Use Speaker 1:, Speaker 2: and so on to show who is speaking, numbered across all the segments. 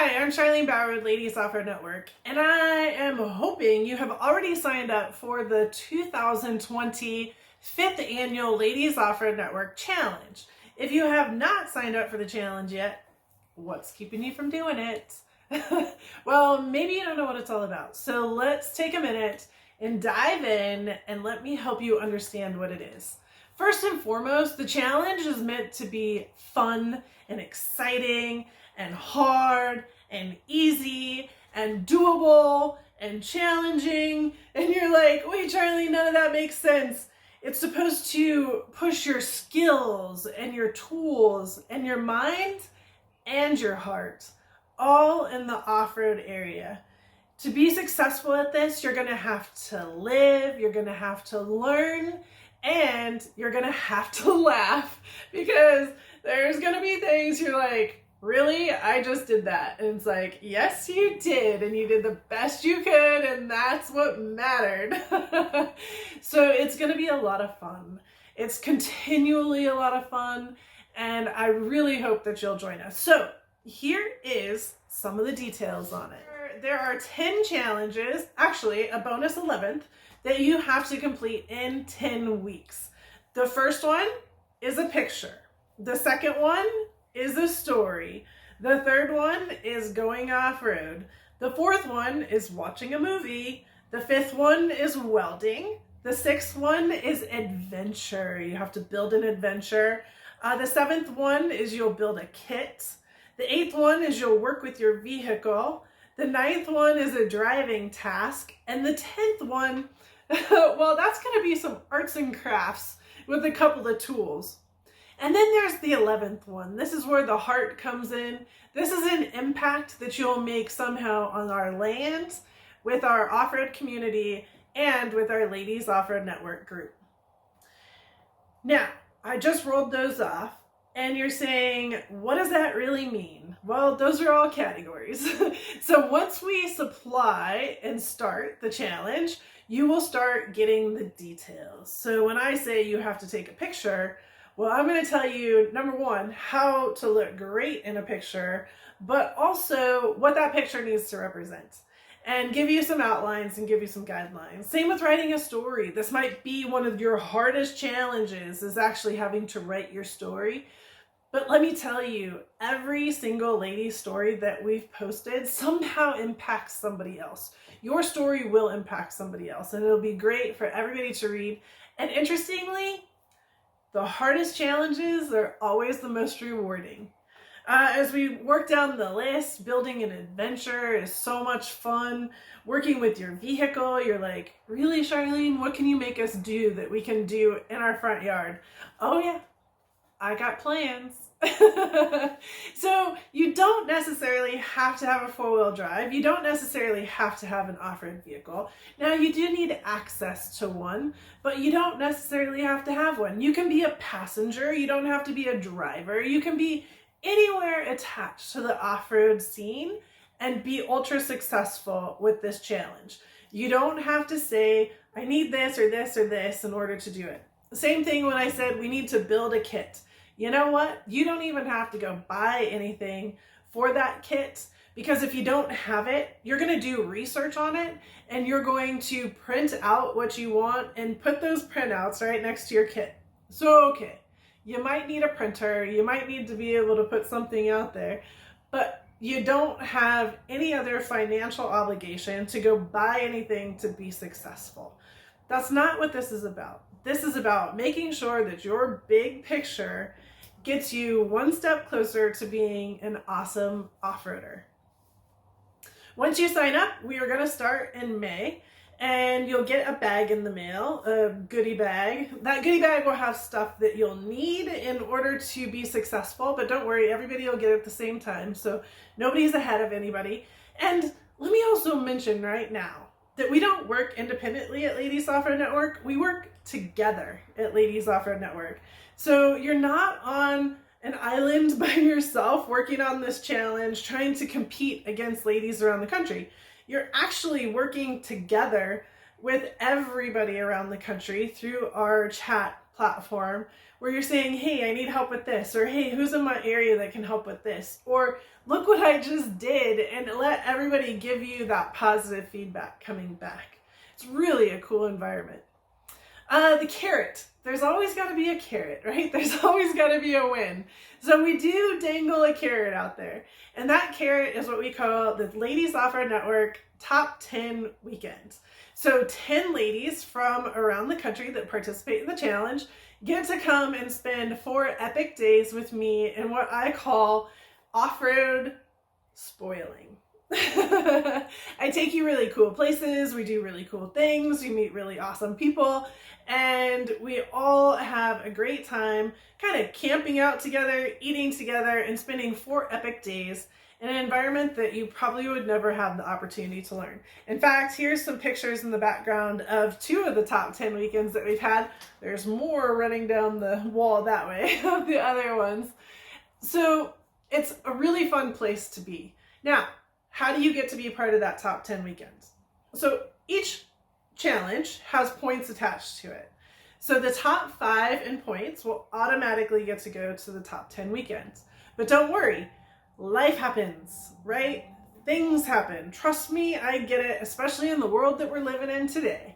Speaker 1: Hi, I'm Charlene Bauer with Ladies Off-Road Network, and I am hoping you have already signed up for the 2020 5th Annual Ladies Off-Road Network Challenge. If you have not signed up for the challenge yet, what's keeping you from doing it? Well, maybe you don't know what it's all about. So let's take a minute and dive in and let me help you understand what it is. First and foremost, the challenge is meant to be fun and exciting and hard and easy and doable and challenging. And you're like, wait, Charlie, none of that makes sense. It's supposed to push your skills and your tools and your mind and your heart all in the off-road area. To be successful at this, you're going to have to live, you're going to have to learn, and you're going to have to laugh, because there's going to be things you're like, really? I just did that. And it's like, yes, you did. And you did the best you could. And that's what mattered. So it's going to be a lot of fun. It's continually a lot of fun. And I really hope that you'll join us. So here is some of the details on it. There are 10 challenges, actually a bonus 11th, that you have to complete in 10 weeks. The first one is a picture. The second one is a story. The third one is going off-road. The fourth one is watching a movie. The fifth one is welding. The sixth one is adventure. You have to build an adventure. The seventh one is you'll build a kit. The eighth one is you'll work with your vehicle. The ninth one is a driving task. And the 10th one, well, that's going to be some arts and crafts with a couple of tools. And then there's the 11th one. This is where the heart comes in. This is an impact that you'll make somehow on our land, with our off-road community, and with our Ladies Off-Road Network group. Now, I just rolled those off, and you're saying, what does that really mean? Well, those are all categories. So once we supply and start the challenge, you will start getting the details. So when I say you have to take a picture, well, I'm going to tell you, number one, how to look great in a picture, but also what that picture needs to represent, and give you some outlines and give you some guidelines. Same with writing a story. This might be one of your hardest challenges, is actually having to write your story. But let me tell you, every single lady's story that we've posted somehow impacts somebody else. Your story will impact somebody else, and it'll be great for everybody to read. And interestingly, the hardest challenges are always the most rewarding. As we work down the list, building an adventure is so much fun. Working with your vehicle, you're like, really, Charlene, what can you make us do that we can do in our front yard? Oh yeah, I got plans. So you don't necessarily have to have a four-wheel drive. You don't necessarily have to have an off-road vehicle. Now, you do need access to one, but you don't necessarily have to have one. You can be a passenger. You don't have to be a driver. You can be anywhere attached to the off-road scene and be ultra successful with this challenge. You don't have to say, I need this or this or this in order to do it. Same thing when I said we need to build a kit. You know what? You don't even have to go buy anything for that kit, because if you don't have it, you're going to do research on it, and you're going to print out what you want and put those printouts right next to your kit. So, okay, you might need a printer, you might need to be able to put something out there, but you don't have any other financial obligation to go buy anything to be successful. That's not what this is about. This is about making sure that your big picture gets you one step closer to being an awesome off-roader. Once you sign up, we are going to start in May, and you'll get a bag in the mail, a goodie bag. That goodie bag will have stuff that you'll need in order to be successful, but don't worry, everybody will get it at the same time, so nobody's ahead of anybody. And let me also mention right now that we don't work independently at Ladies Off-Road Network. We work together at Ladies Off-Road Network. So you're not on an island by yourself working on this challenge, trying to compete against ladies around the country. You're actually working together with everybody around the country through our chat platform, where you're saying, hey, I need help with this, or hey, who's in my area that can help with this, or look what I just did, and let everybody give you that positive feedback coming back. It's really a cool environment. The carrot. There's always got to be a carrot, right? There's always got to be a win. So we do dangle a carrot out there. And that carrot is what we call the Ladies Off-Road Network Top 10 Weekends. So 10 ladies from around the country that participate in the challenge get to come and spend 4 epic days with me in what I call off-road spoiling. I take you really cool places, we do really cool things, we meet really awesome people, and we all have a great time kind of camping out together, eating together, and spending 4 epic days in an environment that you probably would never have the opportunity to learn. In fact, here's some pictures in the background of 2 of the top 10 weekends that we've had. There's more running down the wall that way of the other ones. So it's a really fun place to be. Now, how do you get to be a part of that top 10 weekends? So each challenge has points attached to it. So the top 5 in points will automatically get to go to the top 10 weekends. But don't worry, life happens, right? Things happen. Trust me, I get it, especially in the world that we're living in today.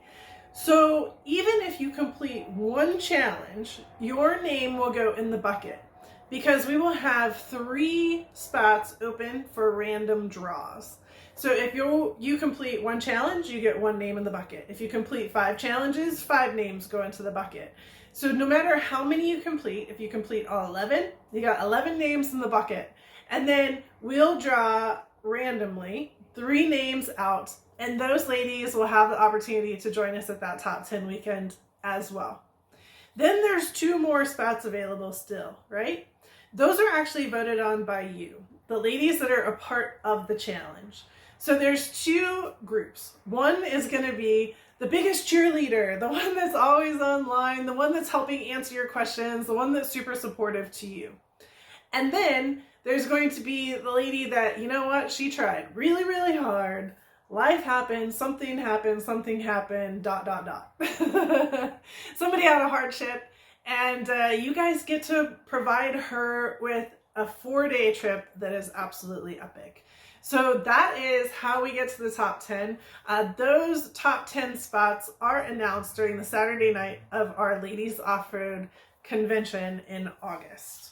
Speaker 1: So even if you complete one challenge, your name will go in the bucket, because we will have 3 spots open for random draws. So if you complete one challenge, you get 1 name in the bucket. If you complete 5 challenges, 5 names go into the bucket. So no matter how many you complete, if you complete all 11, you got 11 names in the bucket. And then we'll draw randomly 3 names out, and those ladies will have the opportunity to join us at that top 10 weekend as well. Then there's 2 more spots available still, right? Those are actually voted on by you, the ladies that are a part of the challenge. So there's 2 groups. One is going to be the biggest cheerleader, the one that's always online, the one that's helping answer your questions, the one that's super supportive to you. And then there's going to be the lady that, you know what, she tried really, really hard. Life happened, something happened, something happened, ... Somebody had a hardship, and you guys get to provide her with a 4-day trip that is absolutely epic. So that is how we get to the top 10. Those top 10 spots are announced during the Saturday night of our Ladies Off-Road convention in August.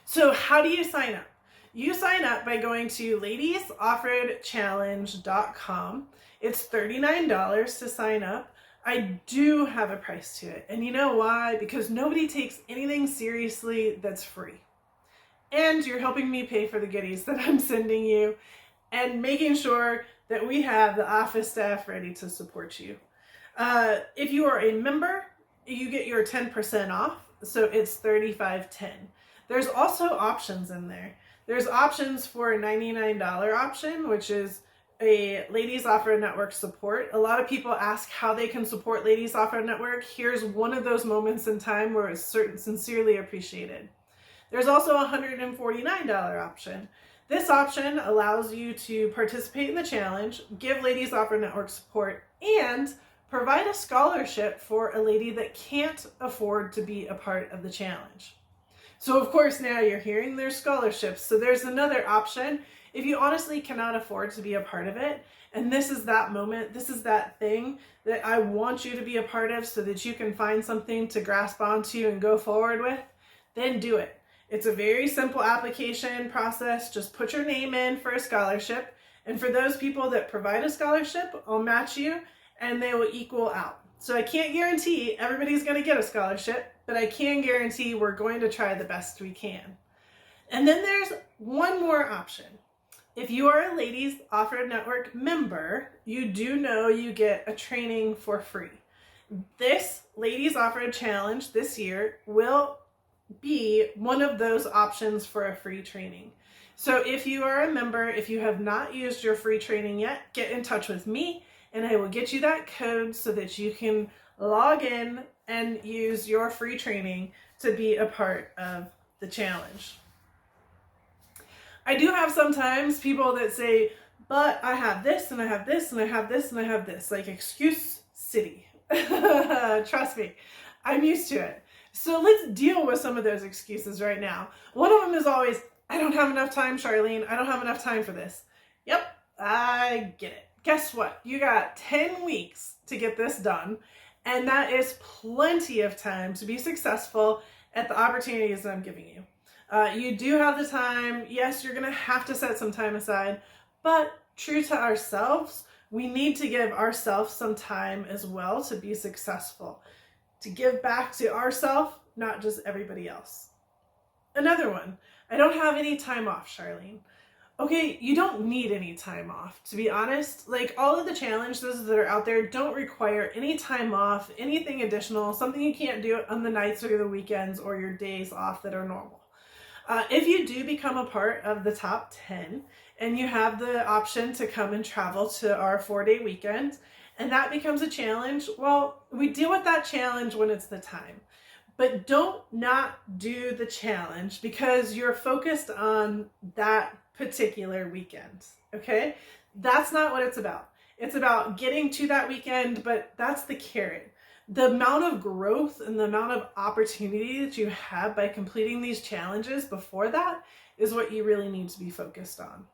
Speaker 1: So how do you sign up? You sign up by going to ladiesoffroadchallenge.com. It's $39 to sign up. I do have a price to it. And you know why? Because nobody takes anything seriously that's free. And you're helping me pay for the goodies that I'm sending you and making sure that we have the office staff ready to support you. If you are a member, you get your 10% off. So it's $35.10. There's also options in there. There's options for a $99 option, which is a Ladies Off-Road Network support. A lot of people ask how they can support Ladies Off-Road Network. Here's one of those moments in time where it's sincerely appreciated. There's also a $149 option. This option allows you to participate in the challenge, give Ladies Off-Road Network support, and provide a scholarship for a lady that can't afford to be a part of the challenge. So of course now you're hearing there's scholarships. So there's another option if you honestly cannot afford to be a part of it. And this is that moment, this is that thing that I want you to be a part of so that you can find something to grasp onto and go forward with, then do it. It's a very simple application process. Just put your name in for a scholarship. And for those people that provide a scholarship, I'll match you and they will equal out. So I can't guarantee everybody's going to get a scholarship, but I can guarantee we're going to try the best we can. And then there's one more option. If you are a Ladies Off-Road Network member, you do know you get a training for free. This Ladies Off-Road Challenge this year will be one of those options for a free training. So if you are a member, if you have not used your free training yet, get in touch with me and I will get you that code so that you can log in and use your free training to be a part of the challenge. I do have sometimes people that say, but I have this and I have this and I have this and I have this, like excuse city. Trust me, I'm used to it. So let's deal with some of those excuses right now. One of them is always, I don't have enough time, Charlene. I don't have enough time for this. Yep, I get it. Guess what? You got 10 weeks to get this done, and that is plenty of time to be successful at the opportunities that I'm giving you. You do have the time. Yes, you're going to have to set some time aside, but true to ourselves, we need to give ourselves some time as well to be successful, to give back to ourselves, not just everybody else. Another one, I don't have any time off, Charlene. Okay, you don't need any time off, to be honest. Like, all of the challenges that are out there don't require any time off, anything additional, something you can't do on the nights or the weekends or your days off that are normal. If you do become a part of the top 10 and you have the option to come and travel to our 4-day weekend, and that becomes a challenge, well, we deal with that challenge when it's the time. But don't not do the challenge because you're focused on that particular weekend, okay? That's not what it's about. It's about getting to that weekend, but that's the carrot. The amount of growth and the amount of opportunity that you have by completing these challenges before that is what you really need to be focused on.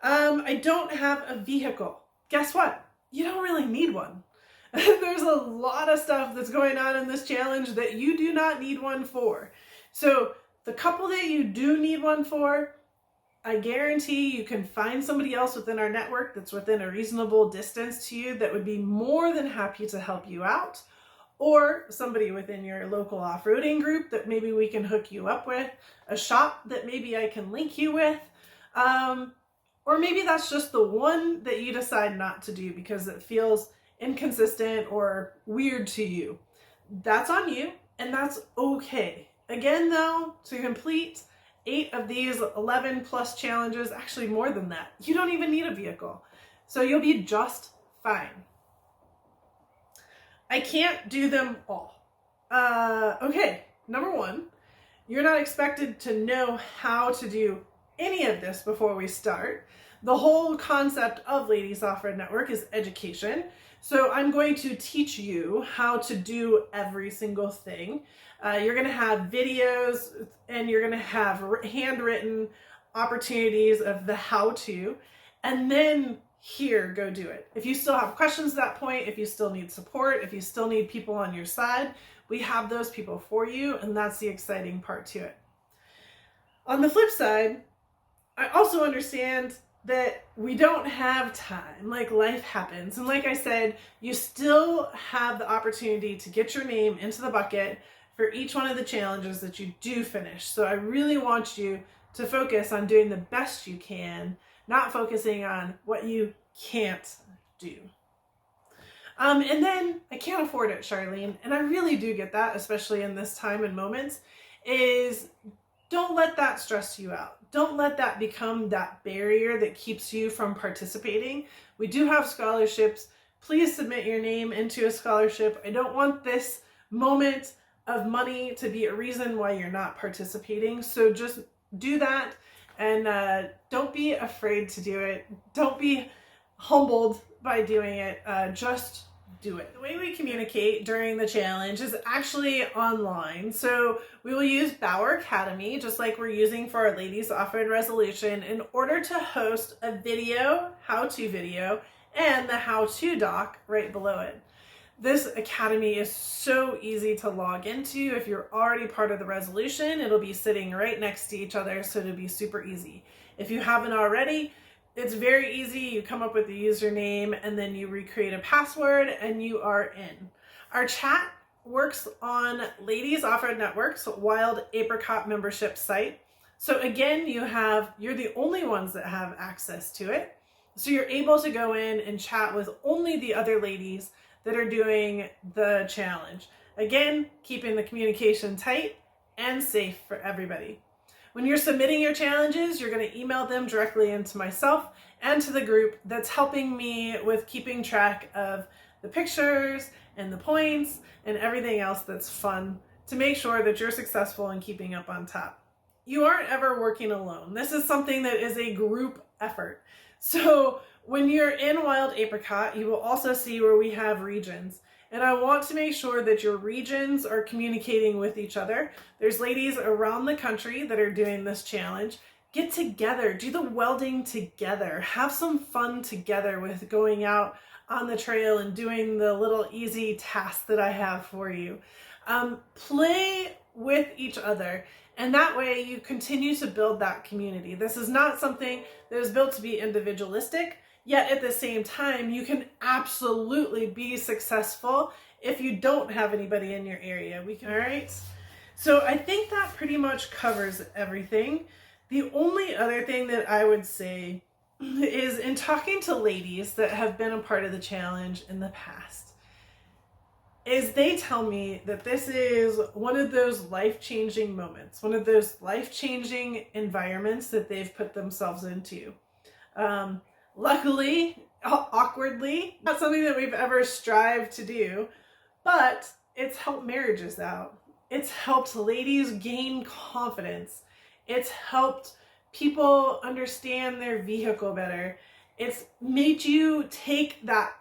Speaker 1: I don't have a vehicle. Guess what? You don't really need one. There's a lot of stuff that's going on in this challenge that you do not need one for. So the couple that you do need one for, I guarantee you can find somebody else within our network that's within a reasonable distance to you that would be more than happy to help you out, or somebody within your local off-roading group that maybe we can hook you up with, a shop that maybe I can link you with, or maybe that's just the one that you decide not to do because it feels inconsistent or weird to you. That's on you, and that's okay. Again, though, to complete 8 of these 11 plus challenges, actually more than that, you don't even need a vehicle. So you'll be just fine. I can't do them all. Okay, number 1, you're not expected to know how to do any of this before we start. The whole concept of Ladies Off-Road Network is education. So I'm going to teach you how to do every single thing. You're going to have videos and you're going to have handwritten opportunities of the how-to, and then here, go do it. If you still have questions at that point, if you still need support, if you still need people on your side, we have those people for you, and that's the exciting part to it. On the flip side, I also understand that we don't have time, like life happens. And like I said, you still have the opportunity to get your name into the bucket for each one of the challenges that you do finish. So I really want you to focus on doing the best you can, not focusing on what you can't do. And then I can't afford it, Charlene. And I really do get that, especially in this time and moments, is don't let that stress you out. Don't let that become that barrier that keeps you from participating. We do have scholarships. Please submit your name into a scholarship. I don't want this moment of money to be a reason why you're not participating. So just do that, and don't be afraid to do it. Don't be humbled by doing it. Just do it. The way we communicate during the challenge is actually online. So we will use Bauer Academy, just like we're using for our Ladies Off-Road Resolution, in order to host a video, how-to video, and the how-to doc right below it. This academy is so easy to log into. If you're already part of the resolution, it'll be sitting right next to each other, so it'll be super easy. If you haven't already, it's very easy. You come up with the username and then you recreate a password and you are in. Our chat works on Ladies Off-Road Network's Wild Apricot membership site. So again, you're the only ones that have access to it. So you're able to go in and chat with only the other ladies that are doing the challenge. Again, keeping the communication tight and safe for everybody. When you're submitting your challenges, you're going to email them directly into myself and to the group that's helping me with keeping track of the pictures and the points and everything else that's fun to make sure that you're successful in keeping up on top. You aren't ever working alone. This is something that is a group effort. So when you're in Wild Apricot, you will also see where we have regions. And I want to make sure that your regions are communicating with each other. There's ladies around the country that are doing this challenge. Get together, do the welding together, have some fun together with going out on the trail and doing the little easy tasks that I have for you. Play with each other, and that way you continue to build that community. This is not something that is built to be individualistic, yet at the same time, you can absolutely be successful if you don't have anybody in your area. All right? So I think that pretty much covers everything. The only other thing that I would say is, in talking to ladies that have been a part of the challenge in the past, is they tell me that this is one of those life-changing moments, one of those life-changing environments that they've put themselves into. Luckily, awkwardly, not something that we've ever strived to do, but it's helped marriages out. It's helped ladies gain confidence. It's helped people understand their vehicle better. It's made you take that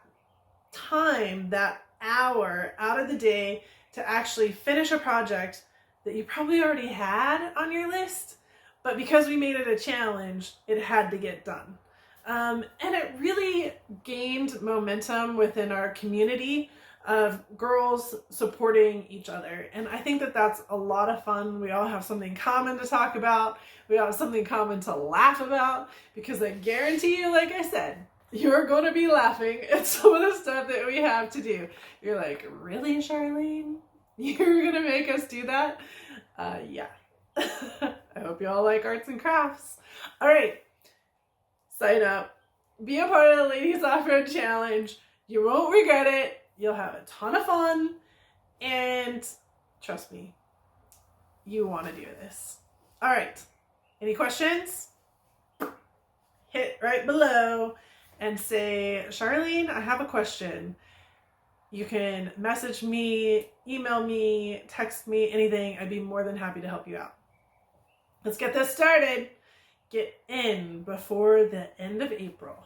Speaker 1: time, that hour out of the day to actually finish a project that you probably already had on your list, but because we made it a challenge, it had to get done. And it really gained momentum within our community of girls supporting each other. And I think that that's a lot of fun. We all have something common to talk about. We all have something common to laugh about, because I guarantee you, like I said, you're going to be laughing at some of the stuff that we have to do. You're like, really, Charlene? You're going to make us do that? Yeah. I hope you all like arts and crafts. All right. Sign up. Be a part of the Ladies Off-Road Challenge. You won't regret it. You'll have a ton of fun, and trust me, you want to do this. All right. Any questions? Hit right below and say, Charlene, I have a question. You can message me, email me, text me, anything. I'd be more than happy to help you out. Let's get this started. Get in before the end of April.